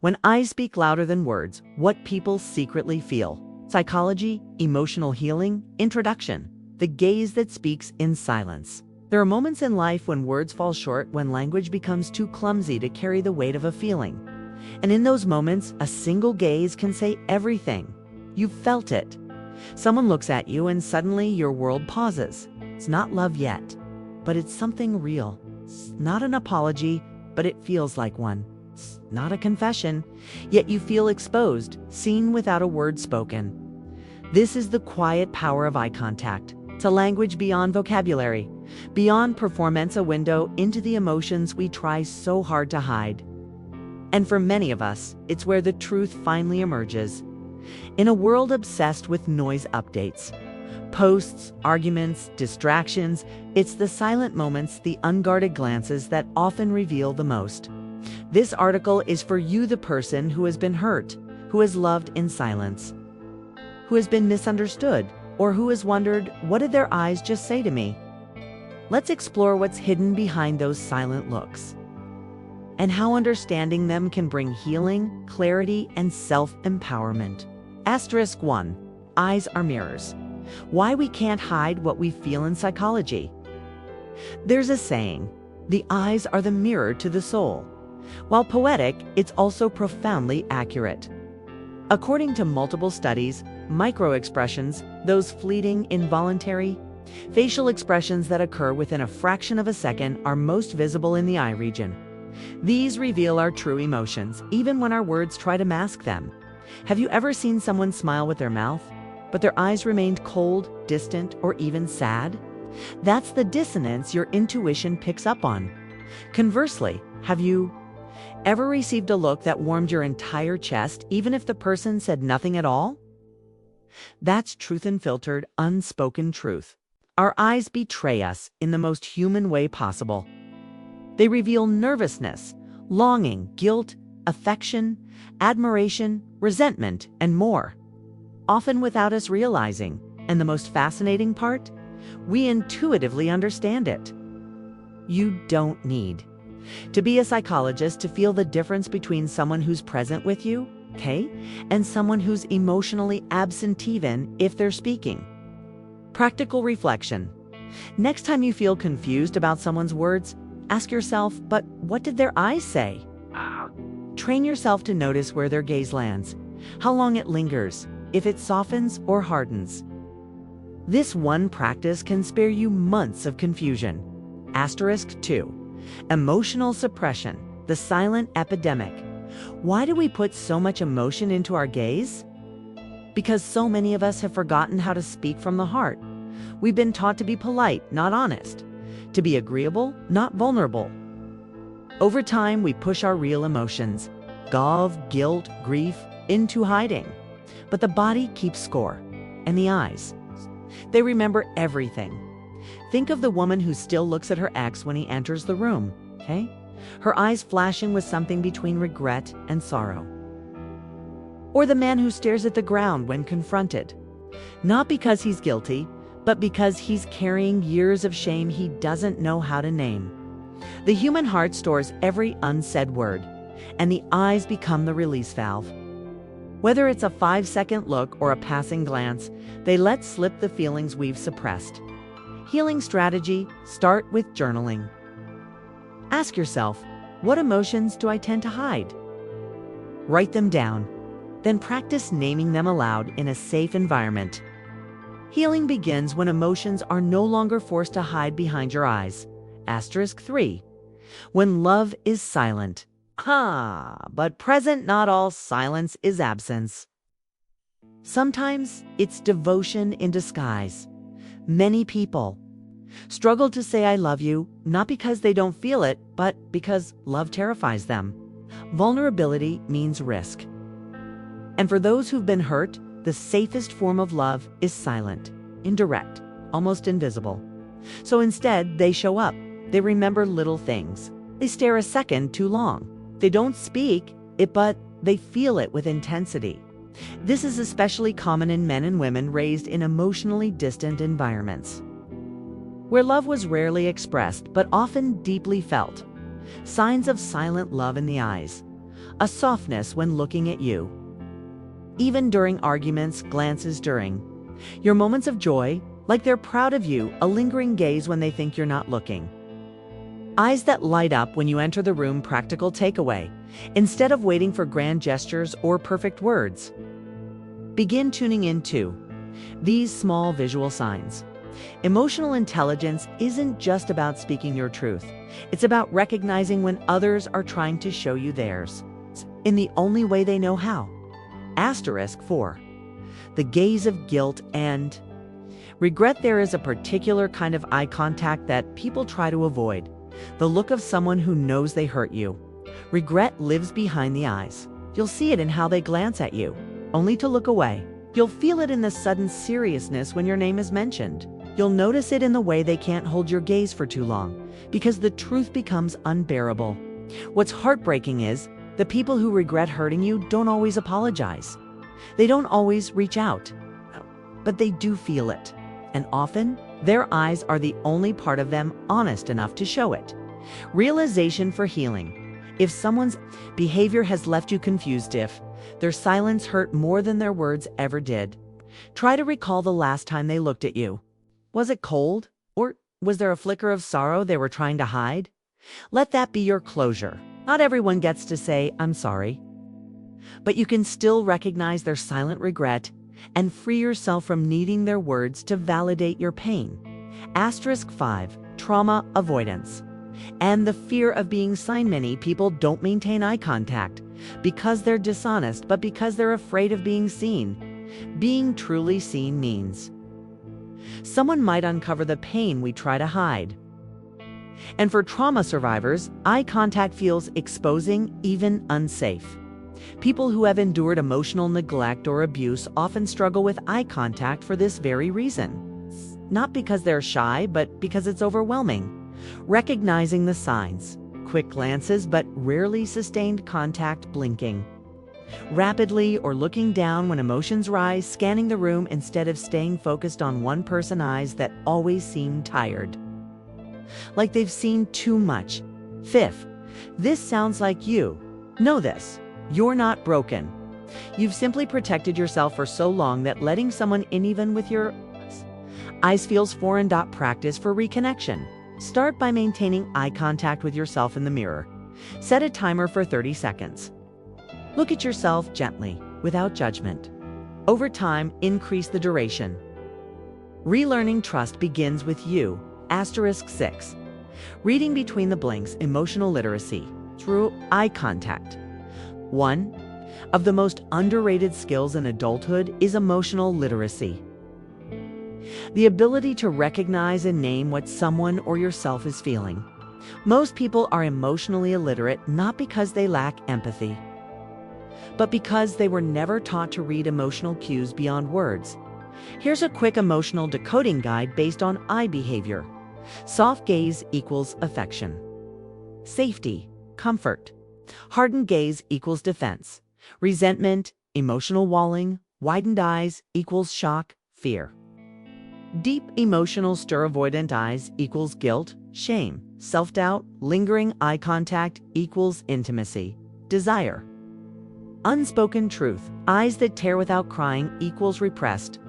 When eyes speak louder than words, what people secretly feel. Psychology, emotional healing, introduction. The gaze that speaks in silence. There are moments in life when words fall short, when language becomes too clumsy to carry the weight of a feeling. And in those moments, a single gaze can say everything. You've felt it. Someone looks at you and suddenly your world pauses. It's not love yet, but it's something real. It's not an apology, but it feels like one. It's not a confession, yet you feel exposed, seen without a word spoken. This is the quiet power of eye contact. It's a language beyond vocabulary, beyond performance, a window into the emotions we try so hard to hide. And for many of us, it's where the truth finally emerges. In a world obsessed with noise updates, posts, arguments, distractions, it's the silent moments, the unguarded glances that often reveal the most. This article is for you, the person who has been hurt, who has loved in silence, who has been misunderstood, or who has wondered, what did their eyes just say to me? Let's explore what's hidden behind those silent looks, and how understanding them can bring healing, clarity, and self-empowerment. Asterisk 1. Eyes are mirrors. Why we can't hide what we feel in psychology. There's a saying, the eyes are the mirror to the soul. While poetic, it's also profoundly accurate. According to multiple studies, micro-expressions, those fleeting, involuntary, facial expressions that occur within a fraction of a second, are most visible in the eye region. These reveal our true emotions, even when our words try to mask them. Have you ever seen someone smile with their mouth, but their eyes remained cold, distant, or even sad? That's the dissonance your intuition picks up on. Conversely, have you ever received a look that warmed your entire chest, even if the person said nothing at all? That's truth unfiltered, unspoken truth. Our eyes betray us in the most human way possible. They reveal nervousness, longing, guilt, affection, admiration, resentment, and more, often without us realizing. And the most fascinating part? We intuitively understand it. You don't need to be a psychologist to feel the difference between someone who's present with you, okay, and someone who's emotionally absent even if they're speaking. Practical reflection. Next time you feel confused about someone's words, ask yourself, but what did their eyes say? Train yourself to notice where their gaze lands, how long it lingers, if it softens or hardens. This one practice can spare you months of confusion. Asterisk 2. Emotional suppression, the silent epidemic. Why do we put so much emotion into our gaze? Because so many of us have forgotten how to speak from the heart. We've been taught to be polite, not honest, to be agreeable, not vulnerable. Over time, we push our real emotions, love, guilt, grief, into hiding. But the body keeps score, and the eyes, they remember everything. Think of the woman who still looks at her ex when he enters the room, okay? Her eyes flashing with something between regret and sorrow. Or the man who stares at the ground when confronted, not because he's guilty, but because he's carrying years of shame he doesn't know how to name. The human heart stores every unsaid word, and the eyes become the release valve. Whether it's a 5-second look or a passing glance, they let slip the feelings we've suppressed. Healing strategy: start with journaling. Ask yourself, what emotions do I tend to hide? Write them down, then practice naming them aloud in a safe environment. Healing begins when emotions are no longer forced to hide behind your eyes. Asterisk 3. When love is silent. But present, not all silence is absence. Sometimes it's devotion in disguise. Many people struggle to say I love you, not because they don't feel it, but because love terrifies them. Vulnerability means risk. And for those who've been hurt, the safest form of love is silent, indirect, almost invisible. So instead, they show up. They remember little things. They stare a second too long. They don't speak it, but they feel it with intensity. This is especially common in men and women raised in emotionally distant environments, where love was rarely expressed but often deeply felt. Signs of silent love in the eyes. a softness when looking at you. Even during arguments, glances during your moments of joy, like they're proud of you, a lingering gaze when they think you're not looking. Eyes that light up when you enter the room. Practical takeaway: instead of waiting for grand gestures or perfect words, begin tuning in to these small visual signs. Emotional intelligence isn't just about speaking your truth. It's about recognizing when others are trying to show you theirs in the only way they know how. Asterisk 4. The gaze of guilt and regret. There is a particular kind of eye contact that people try to avoid. The look of someone who knows they hurt you. Regret lives behind the eyes. You'll see it in how they glance at you, only to look away. You'll feel it in the sudden seriousness when your name is mentioned. You'll notice it in the way they can't hold your gaze for too long, because the truth becomes unbearable. What's heartbreaking is, the people who regret hurting you don't always apologize. They don't always reach out, but they do feel it. And often, their eyes are the only part of them honest enough to show it. Realization for healing. If someone's behavior has left you confused, if their silence hurt more than their words ever did, try to recall the last time they looked at you. Was it cold? Or was there a flicker of sorrow they were trying to hide? Let that be your closure. Not everyone gets to say, "I'm sorry." But you can still recognize their silent regret and free yourself from needing their words to validate your pain. Asterisk 5. Trauma avoidance and the fear of being seen. Many people don't maintain eye contact because they're dishonest, but because they're afraid of being seen. Being truly seen means someone might uncover the pain we try to hide. And for trauma survivors, eye contact feels exposing, even unsafe. People who have endured emotional neglect or abuse often struggle with eye contact for this very reason. Not because they're shy, but because it's overwhelming. Recognizing the signs: quick glances but rarely sustained contact, blinking rapidly or looking down when emotions rise, scanning the room instead of staying focused on one person's eyes that always seem tired, like they've seen too much. Fifth, this sounds like you. Know this: you're not broken. You've simply protected yourself for so long that letting someone in, even with your eyes, feels foreign. Practice for reconnection. Start by maintaining eye contact with yourself in the mirror. Set a timer for 30 seconds. Look at yourself gently, without judgment. Over time, increase the duration. Relearning trust begins with you. Asterisk 6. Reading between the blinks. Emotional literacy through eye contact. One of the most underrated skills in adulthood is emotional literacy. The ability to recognize and name what someone or yourself is feeling. Most people are emotionally illiterate not because they lack empathy, but because they were never taught to read emotional cues beyond words. Here's a quick emotional decoding guide based on eye behavior. Soft gaze equals affection, safety, comfort. Hardened gaze equals defense, resentment, emotional walling. Widened eyes equals shock, fear. Deep emotional stir avoidant eyes equals guilt, shame, self-doubt. Lingering eye contact equals intimacy, desire. Unspoken truth, eyes that tear without crying equals repressed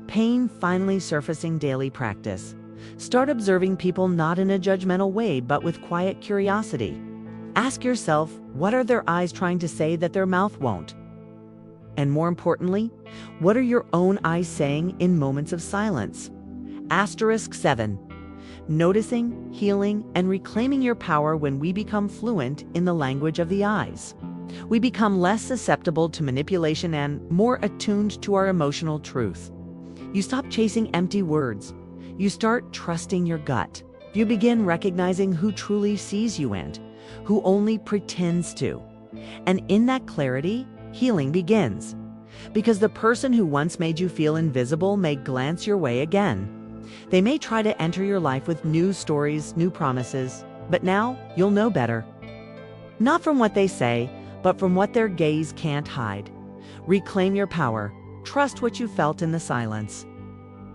pain. Finally surfacing. Daily practice. Start observing people not in a judgmental way, but with quiet curiosity. Ask yourself, what are their eyes trying to say that their mouth won't? And more importantly, what are your own eyes saying in moments of silence? Asterisk 7. Noticing, healing, and reclaiming your power. When we become fluent in the language of the eyes, we become less susceptible to manipulation and more attuned to our emotional truth. You stop chasing empty words. You start trusting your gut. You begin recognizing who truly sees you and who only pretends to. And in that clarity, healing begins. Because the person who once made you feel invisible may glance your way again. They may try to enter your life with new stories, new promises, but now you'll know better. Not from what they say, but from what their gaze can't hide. Reclaim your power. Trust what you felt in the silence.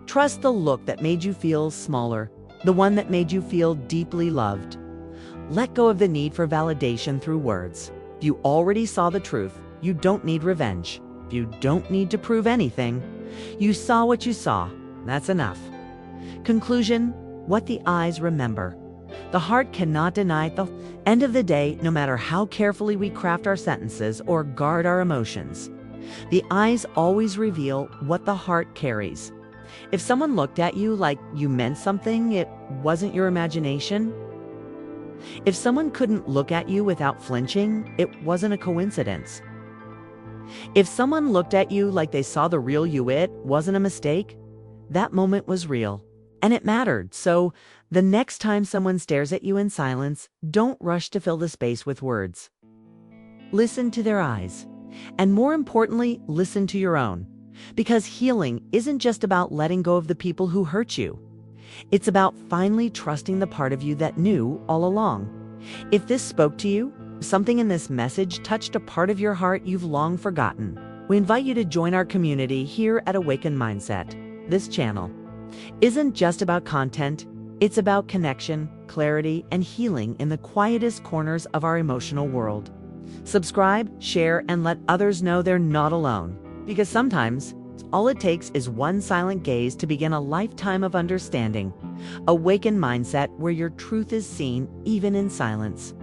Trust the look that made you feel smaller, the one that made you feel deeply loved. Let go of the need for validation through words. You already saw the truth. You don't need revenge. You don't need to prove anything. You saw what you saw. That's enough. Conclusion: what the eyes remember. The heart cannot deny it. The end of the day, no matter how carefully we craft our sentences or guard our emotions, the eyes always reveal what the heart carries. If someone looked at you like you meant something, it wasn't your imagination. If someone couldn't look at you without flinching, it wasn't a coincidence. If someone looked at you like they saw the real you, it wasn't a mistake. That moment was real, and it mattered. So the next time someone stares at you in silence, don't rush to fill the space with words. Listen to their eyes, and more importantly, listen to your own. Because healing isn't just about letting go of the people who hurt you. It's about finally trusting the part of you that knew all along. If this spoke to you, something in this message touched a part of your heart you've long forgotten, we invite you to join our community here at Awaken Mindset. This channel isn't just about content, it's about connection, clarity, and healing in the quietest corners of our emotional world. Subscribe, share, and let others know they're not alone. Because sometimes, all it takes is one silent gaze to begin a lifetime of understanding. Awaken Mindset, where your truth is seen even in silence.